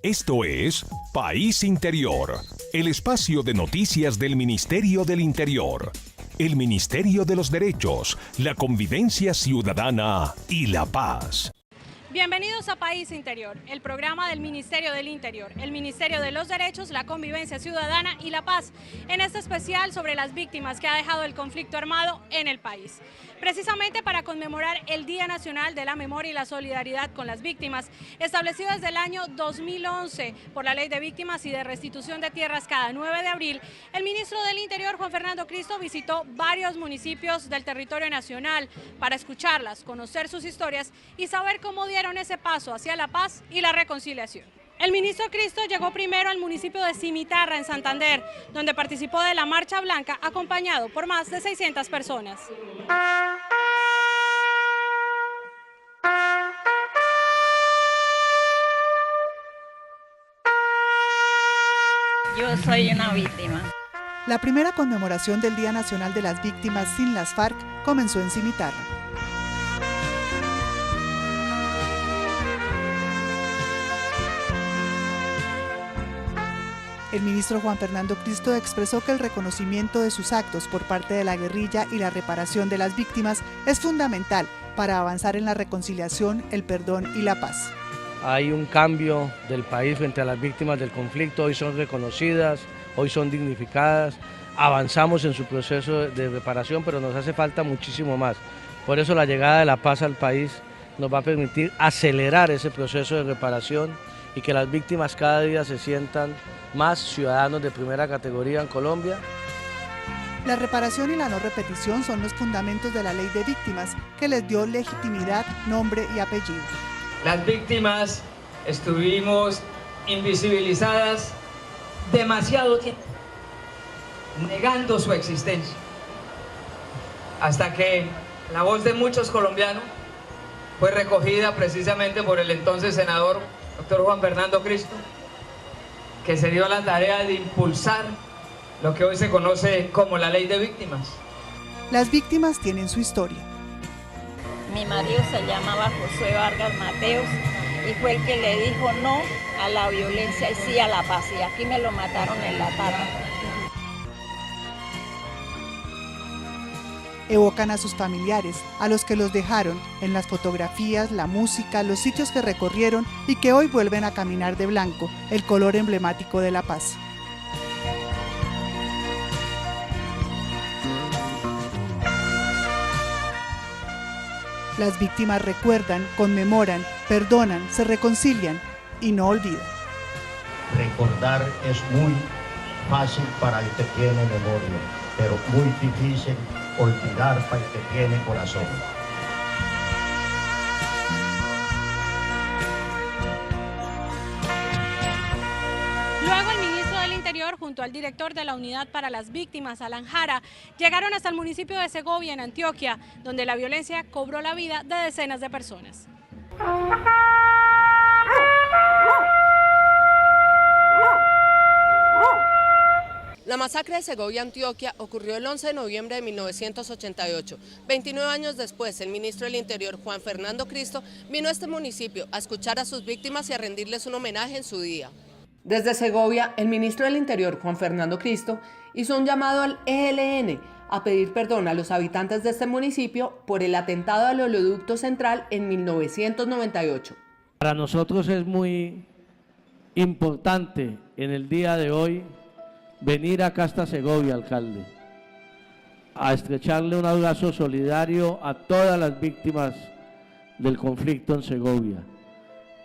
Esto es País Interior, el espacio de noticias del Ministerio del Interior, el Ministerio de los Derechos, la Convivencia Ciudadana y la Paz. Bienvenidos a País Interior, el programa del Ministerio del Interior, el Ministerio de los Derechos, la Convivencia Ciudadana y la Paz, en este especial sobre las víctimas que ha dejado el conflicto armado en el país. Precisamente para conmemorar el Día Nacional de la Memoria y la Solidaridad con las Víctimas, establecido desde el año 2011 por la Ley de Víctimas y de Restitución de Tierras cada 9 de abril, el ministro del Interior, Juan Fernando Cristo, visitó varios municipios del territorio nacional para escucharlas, conocer sus historias y saber cómo dieron ese paso hacia la paz y la reconciliación. El ministro Cristo llegó primero al municipio de Cimitarra, en Santander, donde participó de la Marcha Blanca, acompañado por más de 600 personas. Yo soy una víctima. La primera conmemoración del Día Nacional de las Víctimas sin las FARC comenzó en Cimitarra. El ministro Juan Fernando Cristo expresó que el reconocimiento de sus actos por parte de la guerrilla y la reparación de las víctimas es fundamental para avanzar en la reconciliación, el perdón y la paz. Hay un cambio del país frente a las víctimas del conflicto, hoy son reconocidas, hoy son dignificadas, avanzamos en su proceso de reparación, pero nos hace falta muchísimo más. Por eso la llegada de la paz al país nos va a permitir acelerar ese proceso de reparación y que las víctimas cada día se sientan más ciudadanos de primera categoría en Colombia. La reparación y la no repetición son los fundamentos de la Ley de Víctimas, que les dio legitimidad, nombre y apellido. Las víctimas estuvimos invisibilizadas demasiado tiempo, negando su existencia, hasta que la voz de muchos colombianos fue recogida precisamente por el entonces senador doctor Juan Fernando Cristo, que se dio la tarea de impulsar lo que hoy se conoce como la Ley de Víctimas. Las víctimas tienen su historia. Mi marido se llamaba José Vargas Mateos y fue el que le dijo no a la violencia y sí a la paz, y aquí me lo mataron en La Pata. Evocan a sus familiares, a los que los dejaron en las fotografías, la música, los sitios que recorrieron y que hoy vuelven a caminar de blanco, el color emblemático de la paz. Las víctimas recuerdan, conmemoran, perdonan, se reconcilian y no olvidan. Recordar es muy fácil para el que tiene memoria, pero muy difícil olvidar para el que tiene corazón. Luego el ministro del Interior, junto al director de la Unidad para las Víctimas, Alan Jara, llegaron hasta el municipio de Segovia, en Antioquia, donde la violencia cobró la vida de decenas de personas. La masacre de Segovia, Antioquia, ocurrió el 11 de noviembre de 1988. 29 años después, el ministro del Interior, Juan Fernando Cristo, vino a este municipio a escuchar a sus víctimas y a rendirles un homenaje en su día. Desde Segovia, el ministro del Interior, Juan Fernando Cristo, hizo un llamado al ELN a pedir perdón a los habitantes de este municipio por el atentado al oleoducto central en 1998. Para nosotros es muy importante en el día de hoy venir acá hasta Segovia, alcalde, a estrecharle un abrazo solidario a todas las víctimas del conflicto en Segovia,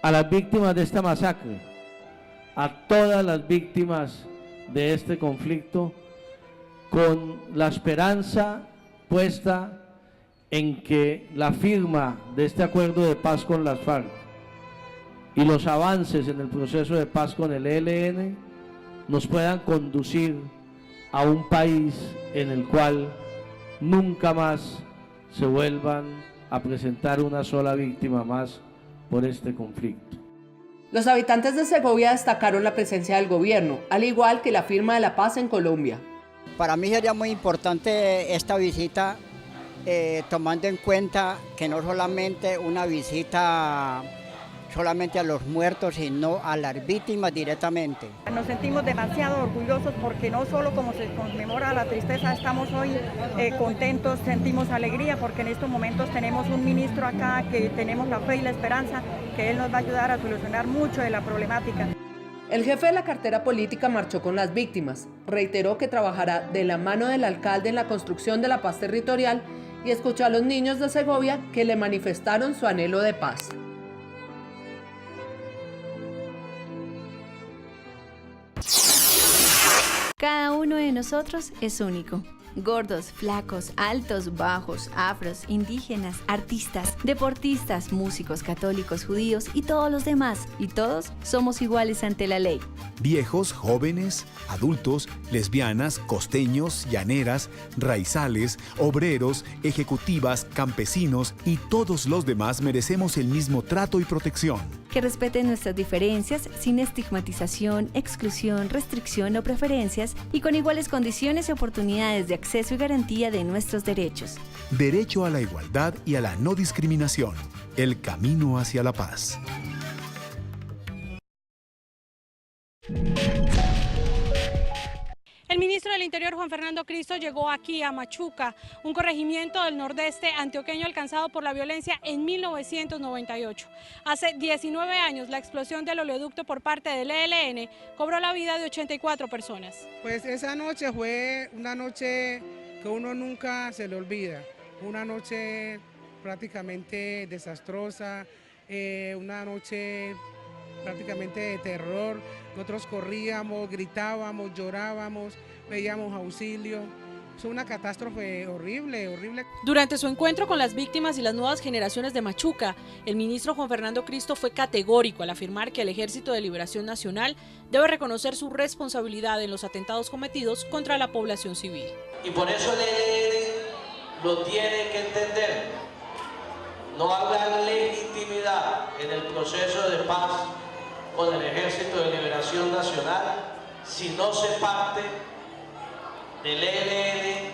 a las víctimas de esta masacre, a todas las víctimas de este conflicto, con la esperanza puesta en que la firma de este acuerdo de paz con las FARC y los avances en el proceso de paz con el ELN nos puedan conducir a un país en el cual nunca más se vuelvan a presentar una sola víctima más por este conflicto. Los habitantes de Segovia destacaron la presencia del gobierno, al igual que la firma de la paz en Colombia. Para mí sería muy importante esta visita, tomando en cuenta que no solamente una visita solamente a los muertos y no a las víctimas directamente. Nos sentimos demasiado orgullosos porque no solo como se conmemora la tristeza, estamos hoy contentos, sentimos alegría porque en estos momentos tenemos un ministro acá que tenemos la fe y la esperanza que él nos va a ayudar a solucionar mucho de la problemática. El jefe de la cartera política marchó con las víctimas, reiteró que trabajará de la mano del alcalde en la construcción de la paz territorial y escuchó a los niños de Segovia que le manifestaron su anhelo de paz. Cada uno de nosotros es único. Gordos, flacos, altos, bajos, afros, indígenas, artistas, deportistas, músicos, católicos, judíos y todos los demás. Y todos somos iguales ante la ley. Viejos, jóvenes, adultos, lesbianas, costeños, llaneras, raizales, obreros, ejecutivas, campesinos y todos los demás merecemos el mismo trato y protección. Que respeten nuestras diferencias sin estigmatización, exclusión, restricción o preferencias y con iguales condiciones y oportunidades de acceso y garantía de nuestros derechos. Derecho a la igualdad y a la no discriminación. El camino hacia la paz. El ministro del Interior, Juan Fernando Cristo, llegó aquí a Machuca, un corregimiento del nordeste antioqueño alcanzado por la violencia en 1998. Hace 19 años, la explosión del oleoducto por parte del ELN cobró la vida de 84 personas. Pues esa noche fue una noche que uno nunca se le olvida, una noche prácticamente desastrosa, una noche prácticamente de terror. Nosotros corríamos, gritábamos, llorábamos, pedíamos auxilio. Es una catástrofe horrible, horrible. Durante su encuentro con las víctimas y las nuevas generaciones de Machuca, el ministro Juan Fernando Cristo fue categórico al afirmar que el Ejército de Liberación Nacional debe reconocer su responsabilidad en los atentados cometidos contra la población civil. Y por eso el ELN lo tiene que entender. No habrá legitimidad en el proceso de paz con el Ejército de Liberación Nacional si no se parte del ELN,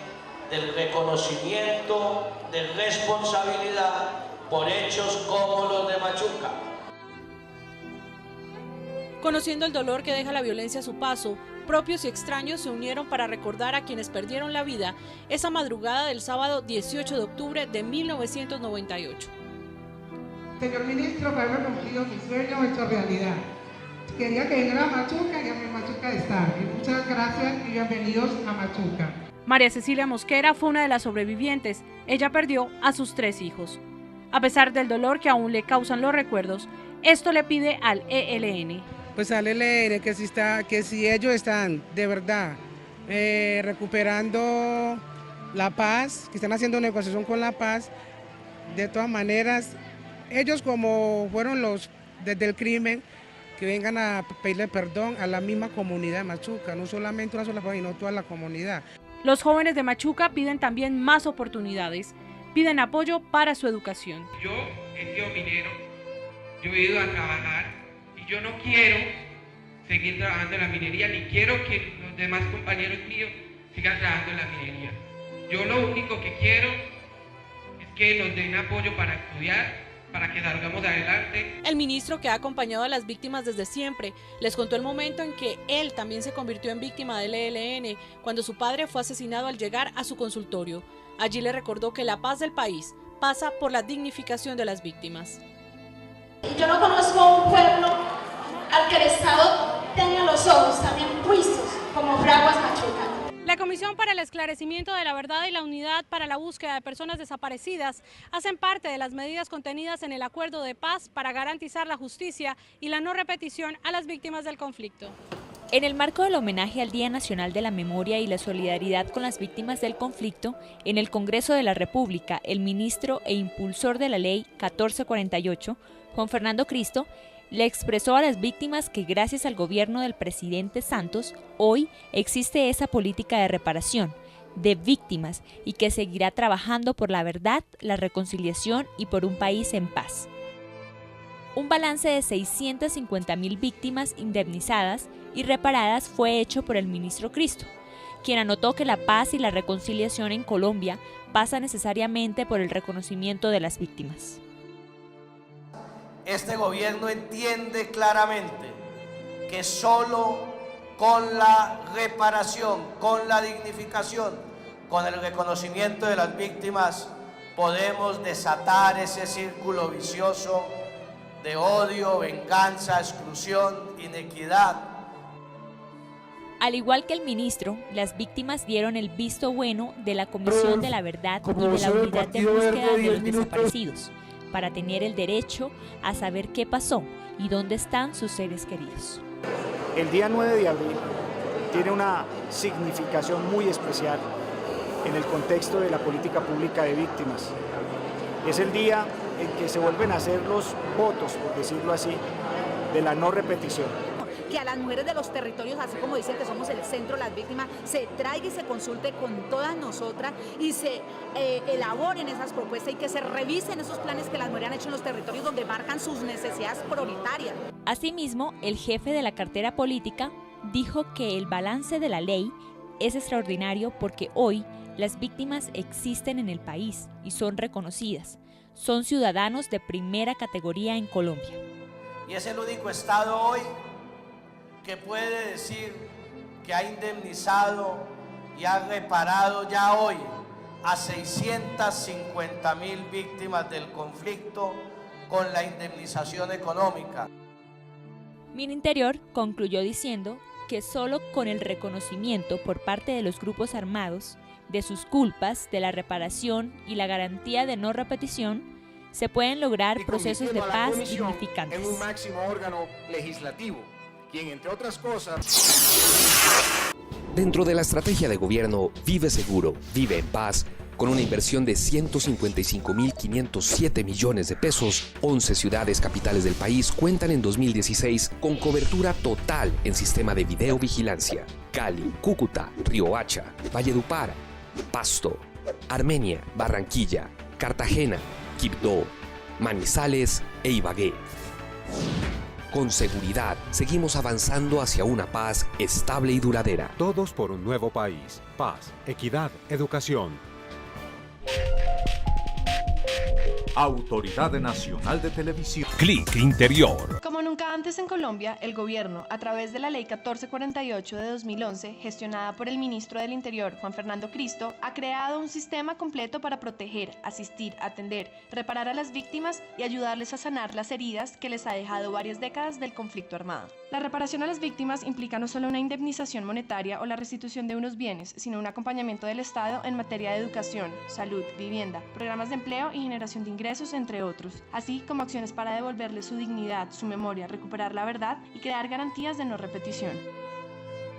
del reconocimiento, de responsabilidad por hechos como los de Machuca. Conociendo el dolor que deja la violencia a su paso, propios y extraños se unieron para recordar a quienes perdieron la vida esa madrugada del sábado 18 de octubre de 1998. Señor ministro, para haber cumplido mi sueño hecho realidad. Quería que viniera a Machuca y a mi Machuca está. Muchas gracias y bienvenidos a Machuca. María Cecilia Mosquera fue una de las sobrevivientes. Ella perdió a sus 3 hijos. A pesar del dolor que aún le causan los recuerdos, esto le pide al ELN. Pues al ELN que si ellos están de verdad recuperando la paz, que están haciendo negociación con la paz, de todas maneras, ellos como fueron los desde el crimen, que vengan a pedirle perdón a la misma comunidad de Machuca, no solamente una sola familia, sino toda la comunidad. Los jóvenes de Machuca piden también más oportunidades, piden apoyo para su educación. Yo he sido minero, yo he ido a trabajar y yo no quiero seguir trabajando en la minería, ni quiero que los demás compañeros míos sigan trabajando en la minería. Yo lo único que quiero es que nos den apoyo para estudiar, para que salgamos adelante. El ministro, que ha acompañado a las víctimas desde siempre, les contó el momento en que él también se convirtió en víctima del ELN cuando su padre fue asesinado al llegar a su consultorio. Allí le recordó que la paz del país pasa por la dignificación de las víctimas. Yo no conozco un pueblo al que el Estado tenga los ojos también puestos como Fraguas Machuca. La Comisión para el Esclarecimiento de la Verdad y la Unidad para la Búsqueda de Personas Desaparecidas hacen parte de las medidas contenidas en el Acuerdo de Paz para garantizar la justicia y la no repetición a las víctimas del conflicto. En el marco del homenaje al Día Nacional de la Memoria y la solidaridad con las víctimas del conflicto, en el Congreso de la República, el ministro e impulsor de la Ley 1448, Juan Fernando Cristo, le expresó a las víctimas que gracias al gobierno del presidente Santos, hoy existe esa política de reparación, de víctimas, y que seguirá trabajando por la verdad, la reconciliación y por un país en paz. Un balance de 650.000 víctimas indemnizadas y reparadas fue hecho por el ministro Cristo, quien anotó que la paz y la reconciliación en Colombia pasa necesariamente por el reconocimiento de las víctimas. este gobierno entiende claramente que solo con la reparación, con la dignificación, con el reconocimiento de las víctimas, podemos desatar ese círculo vicioso de odio, venganza, exclusión, inequidad. Al igual que el ministro, las víctimas dieron el visto bueno de la Comisión de la Verdad y de la Unidad de Búsqueda de los Desaparecidos, para tener el derecho a saber qué pasó y dónde están sus seres queridos. El día 9 de abril tiene una significación muy especial en el contexto de la política pública de víctimas. Es el día en que se vuelven a hacer los votos, por decirlo así, de la no repetición. Que a las mujeres de los territorios, así como dicen que somos el centro de las víctimas, se traiga y se consulte con todas nosotras y se elaboren esas propuestas y que se revisen esos planes que las mujeres han hecho en los territorios donde marcan sus necesidades prioritarias. Asimismo, el jefe de la cartera política dijo que el balance de la ley es extraordinario porque hoy las víctimas existen en el país y son reconocidas. Son ciudadanos de primera categoría en Colombia. Y es el único estado hoy que puede decir que ha indemnizado y ha reparado ya hoy a 650.000 víctimas del conflicto con la indemnización económica. Mininterior concluyó diciendo que solo con el reconocimiento por parte de los grupos armados de sus culpas, de la reparación y la garantía de no repetición, se pueden lograr procesos de paz dignificantes. En un máximo órgano legislativo, quien, entre otras cosas... Dentro de la estrategia de gobierno Vive Seguro, Vive en Paz, con una inversión de 155.507 millones de pesos, 11 ciudades capitales del país cuentan en 2016 con cobertura total en sistema de videovigilancia. Cali, Cúcuta, Riohacha, Valledupar, Pasto, Armenia, Barranquilla, Cartagena, Quibdó, Manizales e Ibagué. Con seguridad, seguimos avanzando hacia una paz estable y duradera. Todos por un nuevo país. Paz, equidad, educación. Autoridad Nacional de Televisión. Clic Interior. Como nunca antes en Colombia, el gobierno, a través de la Ley 1448 de 2011, gestionada por el ministro del Interior, Juan Fernando Cristo, ha creado un sistema completo para proteger, asistir, atender, reparar a las víctimas y ayudarles a sanar las heridas que les ha dejado varias décadas del conflicto armado. La reparación a las víctimas implica no solo una indemnización monetaria o la restitución de unos bienes, sino un acompañamiento del Estado en materia de educación, salud, vivienda, programas de empleo y generación de ingresos, entre otros, así como acciones para devolverles su dignidad, su memoria, recuperar la verdad y crear garantías de no repetición.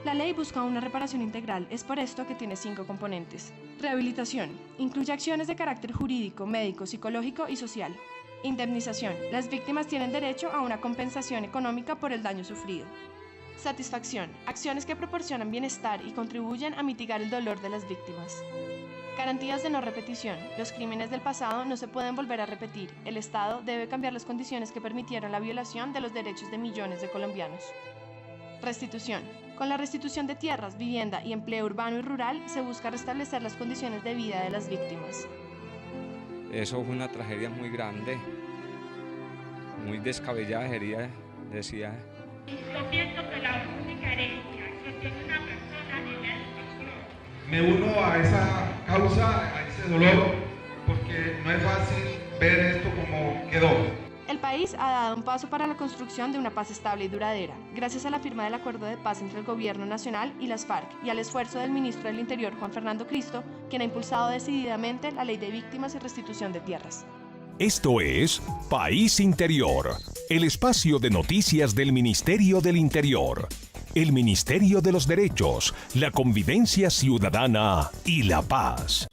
La ley busca una reparación integral, es por esto que tiene 5 componentes. Rehabilitación. Incluye acciones de carácter jurídico, médico, psicológico y social. Indemnización. Las víctimas tienen derecho a una compensación económica por el daño sufrido. Satisfacción. Acciones que proporcionan bienestar y contribuyen a mitigar el dolor de las víctimas. Garantías de no repetición. Los crímenes del pasado no se pueden volver a repetir. El Estado debe cambiar las condiciones que permitieron la violación de los derechos de millones de colombianos. Restitución. Con la restitución de tierras, vivienda y empleo urbano y rural, se busca restablecer las condiciones de vida de las víctimas. Eso fue una tragedia muy grande, muy descabellada, decía. Yo pienso que la única herencia que tiene una persona es la educación. Me uno a esa causa, a ese dolor, porque no es fácil ver esto como quedó. El país ha dado un paso para la construcción de una paz estable y duradera, gracias a la firma del acuerdo de paz entre el Gobierno Nacional y las FARC y al esfuerzo del ministro del Interior, Juan Fernando Cristo, quien ha impulsado decididamente la Ley de Víctimas y Restitución de Tierras. Esto es País Interior, el espacio de noticias del Ministerio del Interior, el Ministerio de los Derechos, la Convivencia Ciudadana y la Paz.